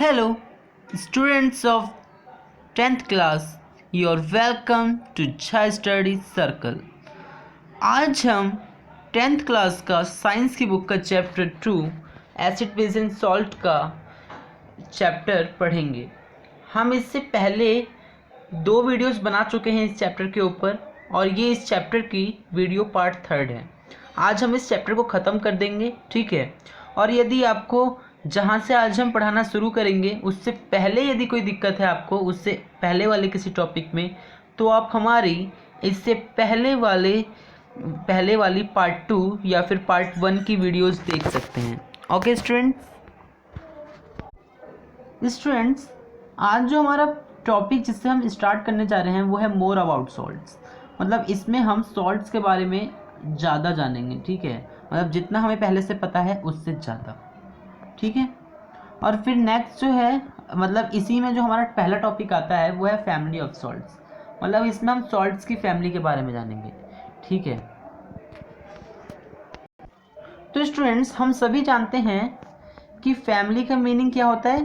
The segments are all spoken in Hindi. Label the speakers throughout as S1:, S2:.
S1: Hello, students of 10th class, you are welcome to Chai Study Circle. आज हम 10th क्लास का साइंस की बुक का chapter 2 acid base and salt का चैप्टर पढ़ेंगे। हम इससे पहले 2 वीडियोस बना चुके हैं इस चैप्टर के ऊपर और ये इस चैप्टर की वीडियो पार्ट 3 है। आज हम इस चैप्टर को ख़त्म कर देंगे, ठीक है। और यदि आपको जहाँ से आज हम पढ़ाना शुरू करेंगे उससे पहले यदि कोई दिक्कत है आपको उससे पहले वाले किसी टॉपिक में, तो आप हमारी इससे पहले वाली पार्ट 2 या फिर पार्ट 1 की वीडियोस देख सकते हैं। ओके स्टूडेंट्स, आज जो हमारा टॉपिक जिससे हम स्टार्ट करने जा रहे हैं वो है मोर अबाउट सॉल्ट्स। मतलब इसमें हम सॉल्ट्स के बारे में ज़्यादा जानेंगे, ठीक है। मतलब जितना हमें पहले से पता है उससे ज़्यादा, ठीक है। और फिर नेक्स्ट जो है, मतलब इसी में जो हमारा पहला टॉपिक आता है वो है फैमिली ऑफ सॉल्ट्स। मतलब इसमें हम सॉल्ट्स की फैमिली के बारे में जानेंगे, ठीक है। तो स्टूडेंट्स, हम सभी जानते हैं कि फैमिली का मीनिंग क्या होता है,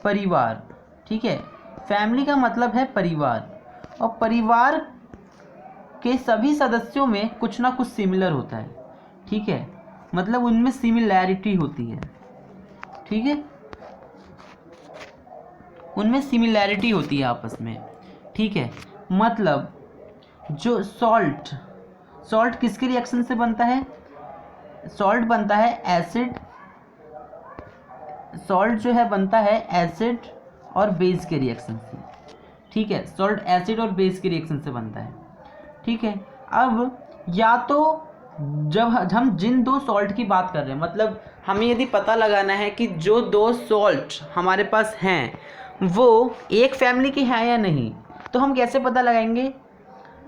S1: परिवार, ठीक है। फैमिली का मतलब है परिवार, और परिवार के सभी सदस्यों में कुछ ना कुछ सिमिलर होता है, ठीक है। मतलब उनमें सिमिलैरिटी होती है, ठीक है। उनमें सिमिलैरिटी होती है आपस में, ठीक है। मतलब जो सॉल्ट किसके रिएक्शन से बनता है? सॉल्ट बनता है एसिड, सॉल्ट जो है बनता है एसिड और बेस के रिएक्शन से, ठीक है। सॉल्ट एसिड और बेस के रिएक्शन से बनता है, ठीक है। अब या तो जब हम जिन 2 सॉल्ट की बात कर रहे हैं, मतलब हमें यदि पता लगाना है कि जो 2 सॉल्ट हमारे पास हैं वो एक फैमिली की है या नहीं, तो हम कैसे पता लगाएंगे?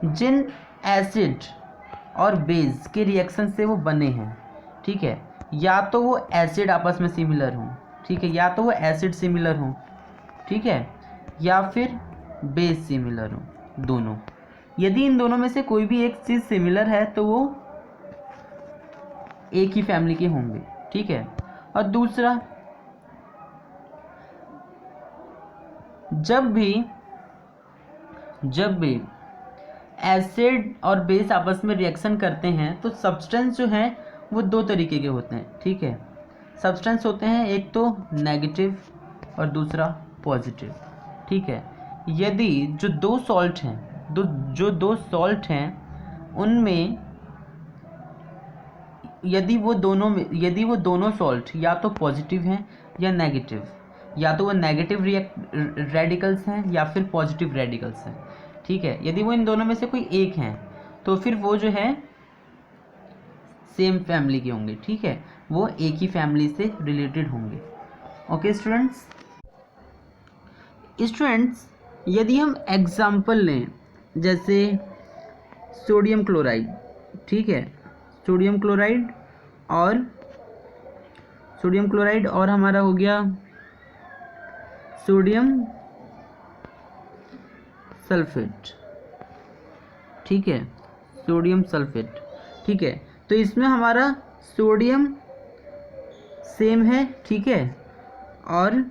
S1: जिन एसिड और बेस के रिएक्शन से वो बने हैं, ठीक है। या तो वो एसिड आपस में सिमिलर हों, ठीक है, या तो वो एसिड सिमिलर हों, ठीक है, या फिर बेस सिमिलर हों, दोनों। यदि इन दोनों में से कोई भी एक चीज़ सिमिलर है तो वो एक ही फैमिली के होंगे, ठीक है। और दूसरा, जब भी एसिड और बेस आपस में रिएक्शन करते हैं तो सब्सटेंस जो हैं वो 2 तरीके के होते हैं, ठीक है। सब्सटेंस होते हैं एक तो नेगेटिव और दूसरा पॉजिटिव, ठीक है। यदि जो 2 सॉल्ट हैं उनमें यदि वो दोनों सॉल्ट या तो पॉजिटिव हैं या नेगेटिव, या तो वो नेगेटिव रेडिकल्स हैं या फिर पॉजिटिव रेडिकल्स हैं, ठीक है। यदि वो इन दोनों में से कोई एक हैं तो फिर वो जो है सेम फैमिली के होंगे, ठीक है। वो एक ही फैमिली से रिलेटेड होंगे। ओके स्टूडेंट्स, यदि हम एग्जाम्पल लें जैसे सोडियम क्लोराइड, ठीक है। सोडियम क्लोराइड और हमारा हो गया सोडियम सल्फेट, ठीक है। सोडियम सल्फेट, ठीक है। तो इसमें हमारा सोडियम सेम है, ठीक है, और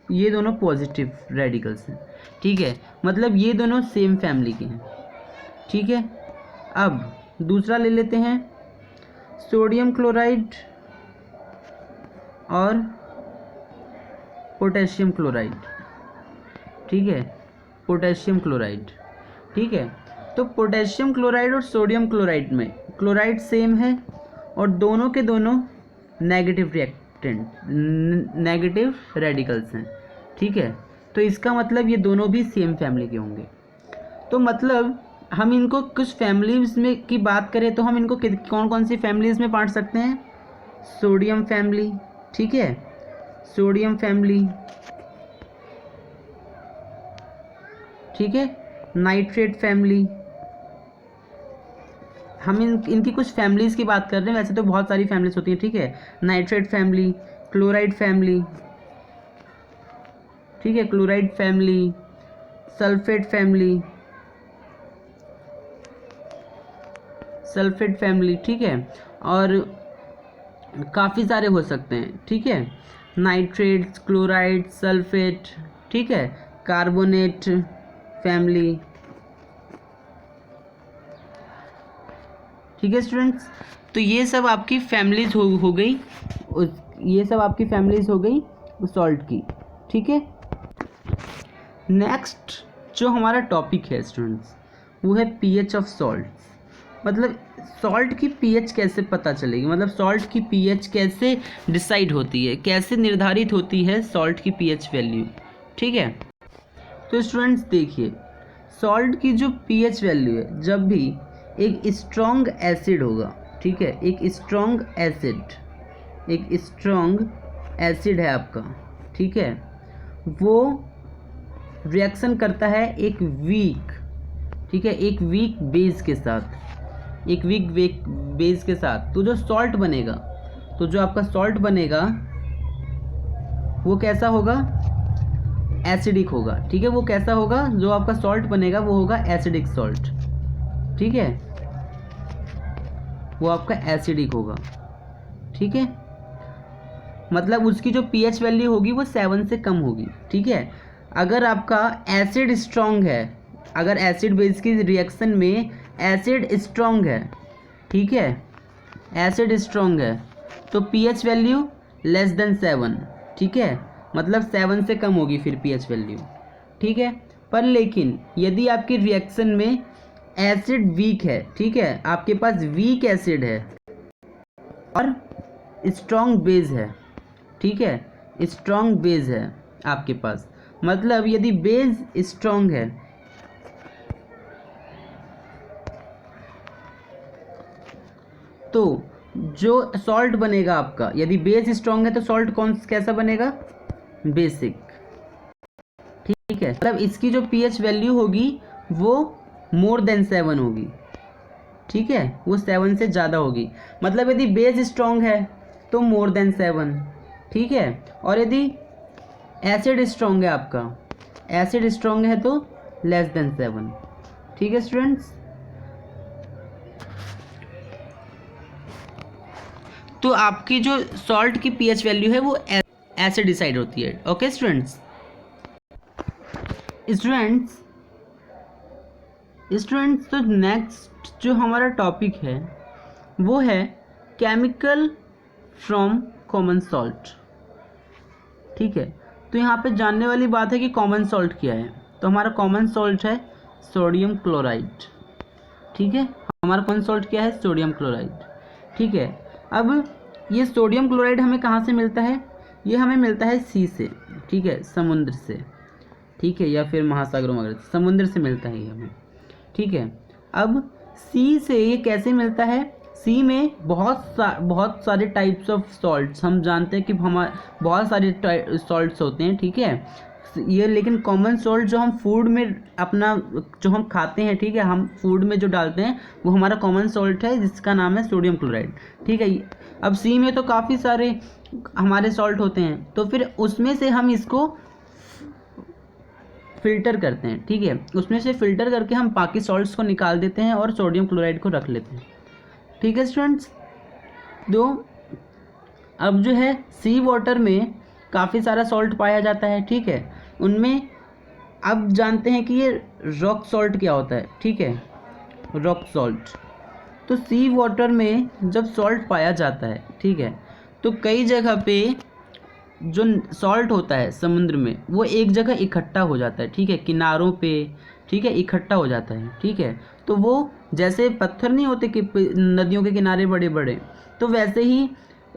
S1: ये दोनों पॉजिटिव रेडिकल्स हैं, ठीक है। मतलब ये दोनों सेम फैमिली के हैं, ठीक है। अब दूसरा ले लेते हैं सोडियम क्लोराइड और पोटेशियम क्लोराइड, ठीक है। पोटेशियम क्लोराइड, ठीक है। तो पोटेशियम क्लोराइड और सोडियम क्लोराइड में क्लोराइड सेम है और दोनों के दोनों नेगेटिव रेडिकल्स हैं, ठीक है। तो इसका मतलब ये दोनों भी सेम फैमिली के होंगे। तो मतलब हम इनको कुछ फैमिलीज में की बात करें तो हम इनको कौन कौन सी फैमिलीज में बांट सकते हैं? सोडियम फैमिली, ठीक है, सोडियम फैमिली, ठीक है। नाइट्रेट फैमिली, हम इनकी कुछ फैमिलीज की बात कर रहे हैं, वैसे तो बहुत सारी फैमिलीज होती हैं, ठीक है। नाइट्रेट फैमिली, क्लोराइड फैमिली, ठीक है, क्लोराइड फैमिली, सल्फेट फैमिली, ठीक है। और काफ़ी सारे हो सकते हैं, ठीक है। नाइट्रेट्स, क्लोराइड, सल्फेट, ठीक है, कार्बोनेट फैमिली। ठीक है स्टूडेंट्स, तो ये सब आपकी फैमिलीज हो गई, ये सब आपकी फैमिलीज हो गई सॉल्ट की। ठीक है, नेक्स्ट जो हमारा टॉपिक है स्टूडेंट्स वो है पीएच ऑफ सॉल्ट्स। मतलब सॉल्ट की पीएच कैसे पता चलेगी, मतलब सॉल्ट की पीएच कैसे डिसाइड होती है, कैसे निर्धारित होती है सॉल्ट की पीएच वैल्यू। ठीक है, तो स्टूडेंट्स देखिए, सॉल्ट की जो पीएच वैल्यू है, जब भी एक स्ट्रॉन्ग एसिड होगा, ठीक है, एक स्ट्रॉन्ग एसिड है आपका, ठीक है, वो रिएक्शन करता है एक वीक, ठीक है, एक वीक बेस के साथ, एक वीक बेस के साथ। तो जो सॉल्ट बनेगा, तो जो आपका सॉल्ट बनेगा वो कैसा होगा, एसिडिक होगा। ठीक है, वो कैसा होगा, जो आपका सॉल्ट बनेगा वो होगा एसिडिक सॉल्ट। ठीक है, वो आपका एसिडिक होगा। ठीक है, मतलब उसकी जो पीएच वैल्यू होगी वो 7 से कम होगी। ठीक है, अगर आपका एसिड स्ट्रॉन्ग है, अगर एसिड बेस की रिएक्शन में एसिड स्ट्रॉन्ग है, ठीक है, एसिड स्ट्रॉन्ग है, तो पीएच वैल्यू लेस देन 7। ठीक है, मतलब 7 से कम होगी फिर पीएच वैल्यू। ठीक है, पर लेकिन यदि आपकी रिएक्शन में एसिड वीक है, ठीक है, आपके पास वीक एसिड है और स्ट्रॉन्ग बेस है, ठीक है, स्ट्रॉन्ग बेस है आपके पास, मतलब यदि बेस स्ट्रॉन्ग है तो जो सॉल्ट बनेगा आपका, यदि बेस स्ट्रॉन्ग है तो सॉल्ट कैसा बनेगा, बेसिक। ठीक है, मतलब इसकी जो पीएच वैल्यू होगी वो मोर देन 7 होगी। ठीक है, वो 7 से ज़्यादा होगी, मतलब यदि बेस स्ट्रॉन्ग है तो मोर देन 7। ठीक है, और यदि एसिड स्ट्रॉन्ग है आपका, एसिड स्ट्रॉन्ग है तो लेस देन 7। ठीक है स्टूडेंट्स, तो आपकी जो सॉल्ट की पीएच वैल्यू है वो ऐसे डिसाइड होती है। ओके स्टूडेंट्स, तो नेक्स्ट जो हमारा टॉपिक है वो है केमिकल फ्रॉम कॉमन सॉल्ट। ठीक है, तो यहाँ पे जानने वाली बात है कि कॉमन सॉल्ट क्या है। तो हमारा कॉमन सॉल्ट है सोडियम क्लोराइड। ठीक है, हमारा कॉमन सॉल्ट क्या है, सोडियम क्लोराइड। ठीक है, अब ये सोडियम क्लोराइड हमें कहाँ से मिलता है, ये हमें मिलता है सी से, ठीक है, समुद्र से, ठीक है, या फिर महासागरों वगैरह से, समुद्र से मिलता है ये हमें। ठीक है, अब सी से ये कैसे मिलता है, सी में बहुत सारे टाइप्स ऑफ सॉल्ट्स, हम जानते हैं कि हमारे बहुत सारे सॉल्ट्स होते हैं। ठीक है, ये लेकिन कॉमन सॉल्ट जो हम फूड में अपना जो हम खाते हैं, ठीक है, हम फूड में जो डालते हैं वो हमारा कॉमन सॉल्ट है जिसका नाम है सोडियम क्लोराइड। ठीक है, अब सी में तो काफ़ी सारे हमारे सॉल्ट होते हैं, तो फिर उसमें से हम इसको फिल्टर करते हैं। ठीक है, उसमें से फिल्टर करके हम बाकी सॉल्ट्स को निकाल देते हैं और सोडियम क्लोराइड को रख लेते हैं। ठीक है स्टूडेंट्स, तो अब जो है सी वाटर में काफ़ी सारा सॉल्ट पाया जाता है। ठीक है, उनमें अब जानते हैं कि ये रॉक सॉल्ट क्या होता है। ठीक है, रॉक सॉल्ट, तो सी वाटर में जब सॉल्ट पाया जाता है, ठीक है, तो कई जगह पे जो सॉल्ट होता है समुद्र में वो एक जगह इकट्ठा हो जाता है। ठीक है, किनारों पे, ठीक है, इकट्ठा हो जाता है। ठीक है, तो वो जैसे पत्थर नहीं होते कि नदियों के किनारे बड़े बड़े, तो वैसे ही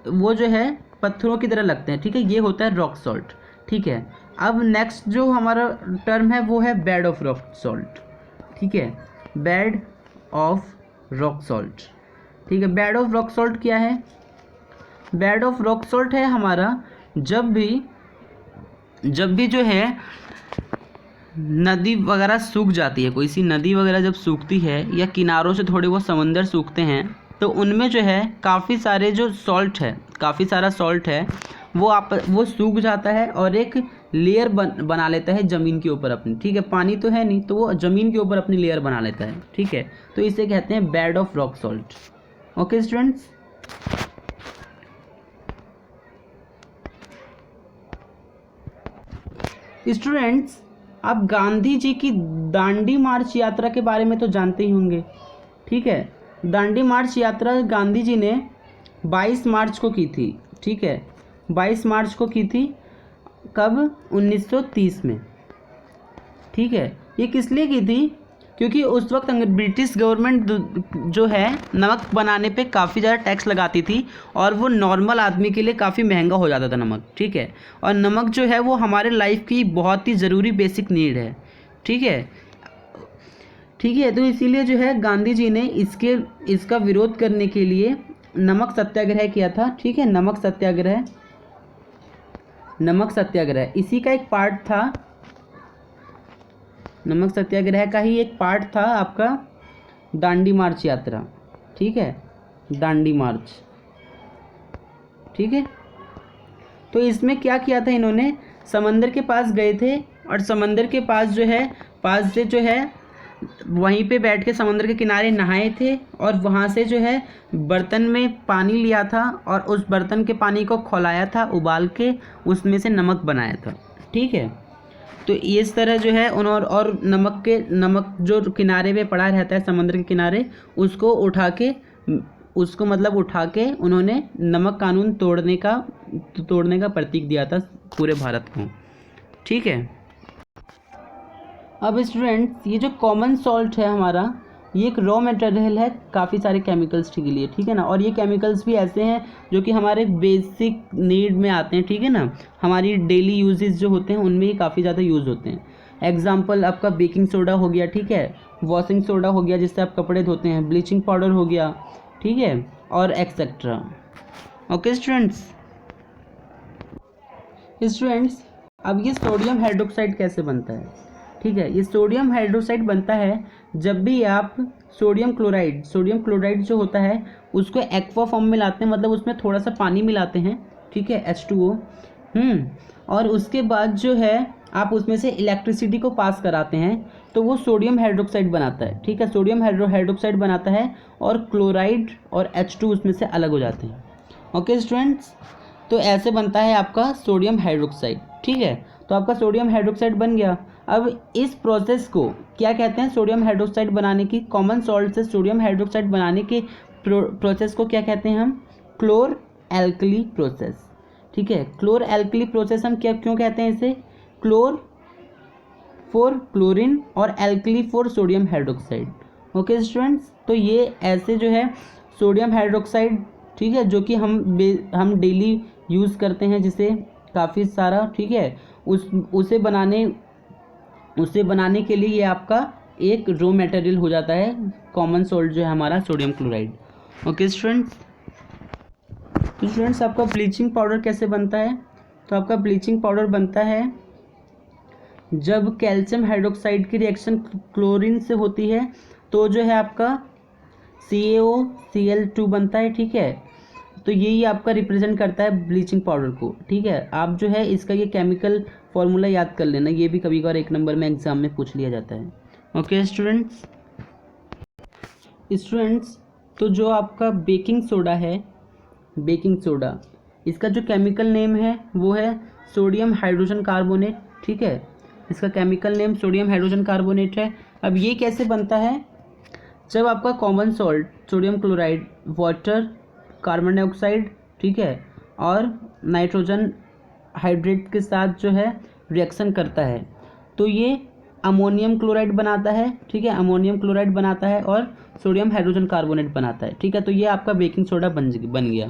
S1: वो जो है पत्थरों की तरह लगते हैं। ठीक है, ये होता है रॉक सॉल्ट। ठीक है, अब नेक्स्ट जो हमारा टर्म है वो है बेड ऑफ रॉक सॉल्ट। ठीक है, बेड ऑफ रॉक सॉल्ट। ठीक है, बेड ऑफ रॉक सॉल्ट क्या है, बेड ऑफ रॉक सॉल्ट है हमारा जब भी जो है नदी वगैरह सूख जाती है, कोई सी नदी वगैरह जब सूखती है या किनारों से थोड़े बहुत समंदर सूखते हैं, तो उनमें जो है काफ़ी सारे जो सॉल्ट है, काफ़ी सारा सॉल्ट है वो सूख जाता है और एक लेयर बना लेता है ज़मीन के ऊपर अपनी। ठीक है, पानी तो है नहीं, तो वो ज़मीन के ऊपर अपनी लेयर बना लेता है। ठीक है, तो इसे कहते हैं bed of rock salt. Okay students, students, आप गांधी जी की दांडी मार्च यात्रा के बारे में तो जानते ही होंगे, ठीक है। दांडी मार्च यात्रा गांधी जी ने 22 मार्च को की थी, ठीक है। 22 मार्च को की थी, कब? 1930 में, ठीक है। ये किस लिए की थी? क्योंकि उस वक्त ब्रिटिश गवर्नमेंट जो है नमक बनाने पे काफ़ी ज़्यादा टैक्स लगाती थी और वो नॉर्मल आदमी के लिए काफ़ी महंगा हो जाता था नमक, ठीक है। और नमक जो है वो हमारे लाइफ की बहुत ही ज़रूरी बेसिक नीड है, ठीक है। ठीक है, तो इसीलिए जो है गांधी जी ने इसका विरोध करने के लिए नमक सत्याग्रह किया था, ठीक है। नमक सत्याग्रह इसी का एक पार्ट था, नमक सत्याग्रह का ही एक पार्ट था आपका दांडी मार्च यात्रा, ठीक है। दांडी मार्च, ठीक है। तो इसमें क्या किया था इन्होंने, समंदर के पास गए थे और समंदर के पास जो है वहीं पे बैठ के समंदर के किनारे नहाए थे और वहाँ से जो है बर्तन में पानी लिया था और उस बर्तन के पानी को खौलाया था, उबाल के उसमें से नमक बनाया था, ठीक है। तो इस तरह जो है उन्होंने, और नमक जो किनारे पे पड़ा रहता है समुद्र के किनारे, उसको उठा के उन्होंने नमक कानून तोड़ने का प्रतीक दिया था पूरे भारत को, ठीक है। अब स्टूडेंट्स, ये जो कॉमन सॉल्ट है हमारा, ये एक रॉ मटेरियल है काफ़ी सारे केमिकल्स के लिए, ठीक है ना। और ये केमिकल्स भी ऐसे हैं जो कि हमारे बेसिक नीड में आते हैं, ठीक है ना। हमारी डेली यूजेस जो होते हैं उनमें ही काफ़ी ज़्यादा यूज़ होते हैं। एग्जाम्पल आपका बेकिंग सोडा हो गया, ठीक है। वॉशिंग सोडा हो गया जिससे आप कपड़े धोते हैं, ब्लीचिंग पाउडर हो गया, ठीक है, और एक्सेट्रा। ओके स्टूडेंट्स, अब ये सोडियम हाइड्रोक्साइड कैसे बनता है, ठीक है। ये सोडियम हाइड्रोक्साइड बनता है जब भी आप सोडियम क्लोराइड जो होता है उसको एक्वा फॉर्म में लाते हैं, मतलब उसमें थोड़ा सा पानी मिलाते हैं, ठीक है, H2O। और उसके बाद जो है आप उसमें से इलेक्ट्रिसिटी को पास कराते हैं तो वो सोडियम हाइड्रोक्साइड बनाता है, ठीक है। सोडियम हाइड्रोक्साइड बनाता है और क्लोराइड और H2 उसमें से अलग हो जाते हैं। ओके स्टूडेंट्स, तो ऐसे बनता है आपका सोडियम हाइड्रोक्साइड, ठीक है। तो आपका सोडियम हाइड्रोक्साइड बन गया। अब इस प्रोसेस को क्या कहते हैं, सोडियम हाइड्रोक्साइड बनाने की, कॉमन सॉल्ट से सोडियम हाइड्रोक्साइड बनाने के प्रोसेस को क्या कहते हैं हम, क्लोर एल्कली प्रोसेस, ठीक है। क्लोर एल्कली प्रोसेस हम क्यों कहते हैं इसे, क्लोर फॉर क्लोरीन और alkali for sodium hydroxide. Okay students, तो ये ऐसे जो है सोडियम हाइड्रोक्साइड, ठीक है, जो कि हम डेली यूज़ करते हैं जिसे काफ़ी सारा, ठीक है, उसे बनाने के लिए ये आपका एक रॉ मटेरियल हो जाता है, कॉमन सॉल्ट जो है हमारा सोडियम क्लोराइड। ओके स्टूडेंट्स, तो स्टूडेंट्स आपका ब्लीचिंग पाउडर कैसे बनता है, तो आपका ब्लीचिंग पाउडर बनता है जब कैल्शियम हाइड्रोक्साइड की रिएक्शन क्लोरीन से होती है तो जो है आपका CaOCl2 बनता है, ठीक है। तो यही आपका रिप्रेजेंट करता है ब्लीचिंग पाउडर को, ठीक है। आप जो है इसका ये केमिकल फॉर्मूला याद कर लेना, ये भी कभी कभार 1 नंबर में एग्जाम में पूछ लिया जाता है। ओके स्टूडेंट्स, तो जो आपका बेकिंग सोडा है, बेकिंग सोडा, इसका जो केमिकल नेम है वो है सोडियम हाइड्रोजन कार्बोनेट, ठीक है। इसका chemical name sodium hydrogen carbonate है। अब ये कैसे बनता है, जब आपका common salt sodium chloride, water, carbon dioxide, ठीक है, और नाइट्रोजन हाइड्रेट के साथ जो है रिएक्शन करता है तो ये अमोनियम क्लोराइड बनाता है, ठीक है। अमोनियम क्लोराइड बनाता है और सोडियम हाइड्रोजन कार्बोनेट बनाता है, ठीक है। तो ये आपका बेकिंग सोडा बन गया,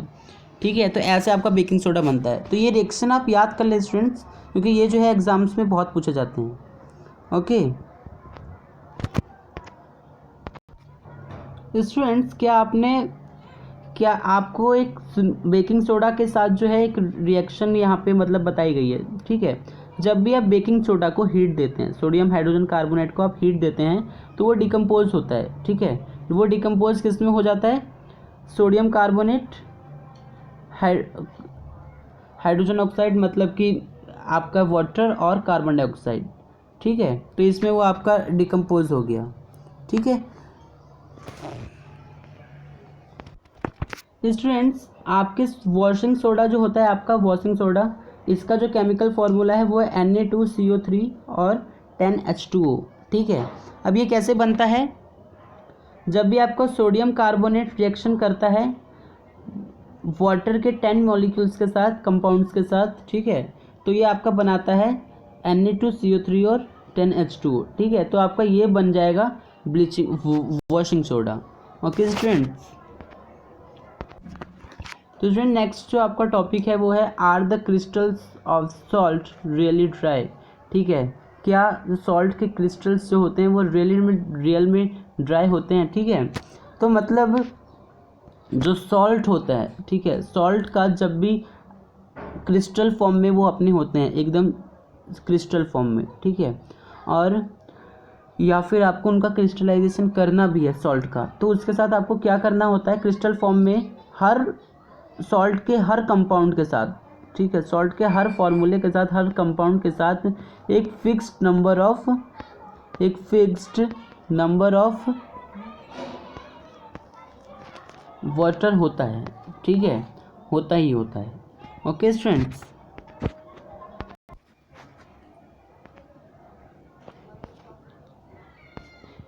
S1: ठीक है। तो ऐसे आपका बेकिंग सोडा बनता है। तो ये रिएक्शन आप याद कर ले स्टूडेंट्स, क्योंकि ये जो है एग्जाम्स में बहुत पूछे जाते हैं। ओके स्टूडेंट्स, क्या आपको एक बेकिंग सोडा के साथ जो है एक रिएक्शन यहाँ पे मतलब बताई गई है, ठीक है। जब भी आप बेकिंग सोडा को हीट देते हैं, सोडियम हाइड्रोजन कार्बोनेट को आप हीट देते हैं तो वो डिकम्पोज होता है, ठीक है। वो डिकम्पोज किस में हो जाता है, सोडियम कार्बोनेट, हाइड्रोजन ऑक्साइड, मतलब कि आपका वाटर और कार्बन डाइऑक्साइड, ठीक है। तो इसमें वो आपका डिकम्पोज हो गया, ठीक है। स्टूडेंट्स, आपके वॉशिंग सोडा जो होता है, आपका वॉशिंग सोडा इसका जो केमिकल फार्मूला है वो है Na2CO3 और 10H2O। ठीक है, अब ये कैसे बनता है? जब भी आपको सोडियम कार्बोनेट रिएक्शन करता है वाटर के 10 मॉलिक्यूल्स के साथ, कंपाउंड्स के साथ, ठीक है, तो ये आपका बनाता है Na2CO3 और 10H2O। ठीक है, तो आपका ये बन जाएगा bleaching washing soda. Okay students, तो स्टूडेंट नेक्स्ट जो आपका टॉपिक है वो है are the crystals of salt really dry. ठीक है, क्या सॉल्ट के क्रिस्टल्स जो होते हैं वो रियल में ड्राई होते हैं? ठीक है, तो मतलब जो सॉल्ट होता है, ठीक है, सॉल्ट का जब भी क्रिस्टल फॉर्म में वो अपने होते हैं एकदम क्रिस्टल फॉर्म में, ठीक है, और या फिर आपको उनका क्रिस्टलाइजेशन करना भी है सॉल्ट का, तो उसके साथ आपको क्या करना होता है? क्रिस्टल फॉर्म में हर सॉल्ट के हर कंपाउंड के साथ, ठीक है, सॉल्ट के हर फॉर्मूले के साथ, हर कंपाउंड के साथ एक फिक्स्ड नंबर ऑफ वाटर होता है। ठीक है, होता ही होता है। ओके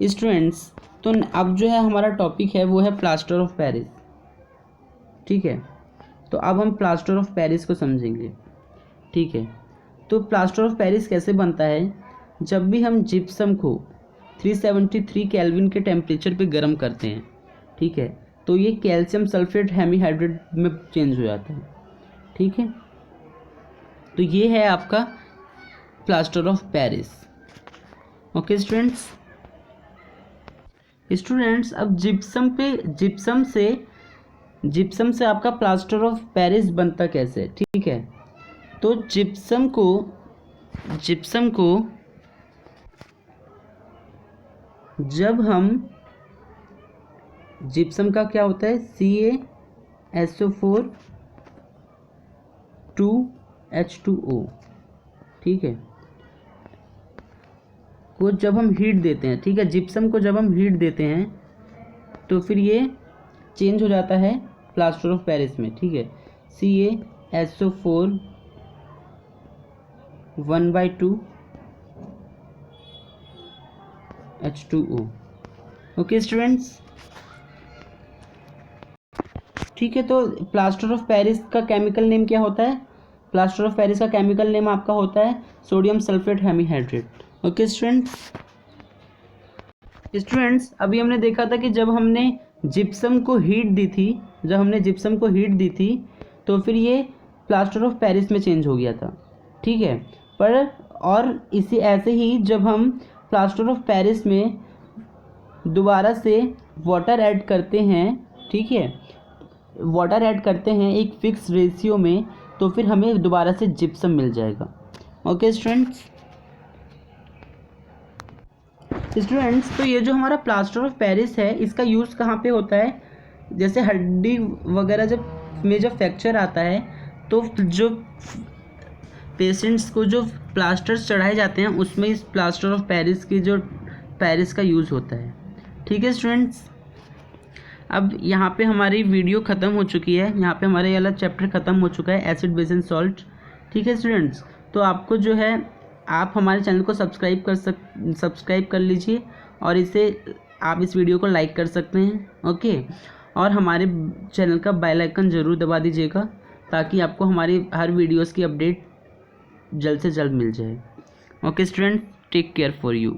S1: स्टूडेंट्स, तो अब जो है हमारा टॉपिक है वो है प्लास्टर ऑफ पेरिस। ठीक है, तो अब हम प्लास्टर ऑफ पेरिस को समझेंगे। ठीक है, तो प्लास्टर ऑफ पेरिस कैसे बनता है? जब भी हम जिप्सम को 373 केल्विन के टेम्परेचर पे गर्म करते हैं, ठीक है, तो ये कैल्शियम सल्फेट हेमीहाइड्रेट में चेंज हो जाता है। ठीक है, तो ये है आपका plaster of Paris. Okay students, अब जिप्सम से आपका प्लास्टर ऑफ पेरिस बनता कैसे? ठीक है, तो जिप्सम को जब हम जिप्सम का क्या होता है? CaSO4 2H2O। ठीक है, को जब हम हीट देते हैं, ठीक है, जिप्सम को जब हम हीट देते हैं तो फिर ये चेंज हो जाता है प्लास्टर ऑफ पेरिस में। ठीक है, CaSO4 1/2 H2O। ओके स्टूडेंट्स, ठीक है, तो प्लास्टर ऑफ पेरिस का केमिकल नेम क्या होता है? प्लास्टर ऑफ पेरिस का केमिकल नेम आपका होता है sodium sulphate hemihydrate. Okay students, अभी हमने देखा था कि जब हमने जिप्सम को हीट दी थी तो फिर ये प्लास्टर ऑफ पेरिस में चेंज हो गया था। ठीक है, पर और इसी ऐसे ही जब हम प्लास्टर ऑफ पेरिस में दोबारा से वाटर ऐड करते हैं, ठीक है, वाटर ऐड करते हैं एक फिक्स रेशियो में, तो फिर हमें दोबारा से जिप्सम मिल जाएगा। ओके स्टूडेंट्स, तो ये जो हमारा प्लास्टर ऑफ पेरिस है इसका यूज़ कहाँ पे होता है? जैसे हड्डी वगैरह जब फ्रैक्चर आता है तो जो पेशेंट्स को जो प्लास्टर्स चढ़ाए जाते हैं उसमें इस प्लास्टर ऑफ पेरिस का यूज़ होता है। ठीक है स्टूडेंट्स, अब यहाँ पे हमारी वीडियो ख़त्म हो चुकी है, यहाँ पे हमारे वाला चैप्टर ख़त्म हो चुका है एसिड बेस एंड सॉल्ट। ठीक है स्टूडेंट्स, तो आपको जो है आप हमारे चैनल को सब्सक्राइब कर लीजिए और आप इस वीडियो को लाइक कर सकते हैं। ओके, और हमारे चैनल का बेल आइकन ज़रूर दबा दीजिएगा ताकि आपको हमारी हर वीडियोस की अपडेट जल्द से जल्द मिल जाए। Okay students, take care for you.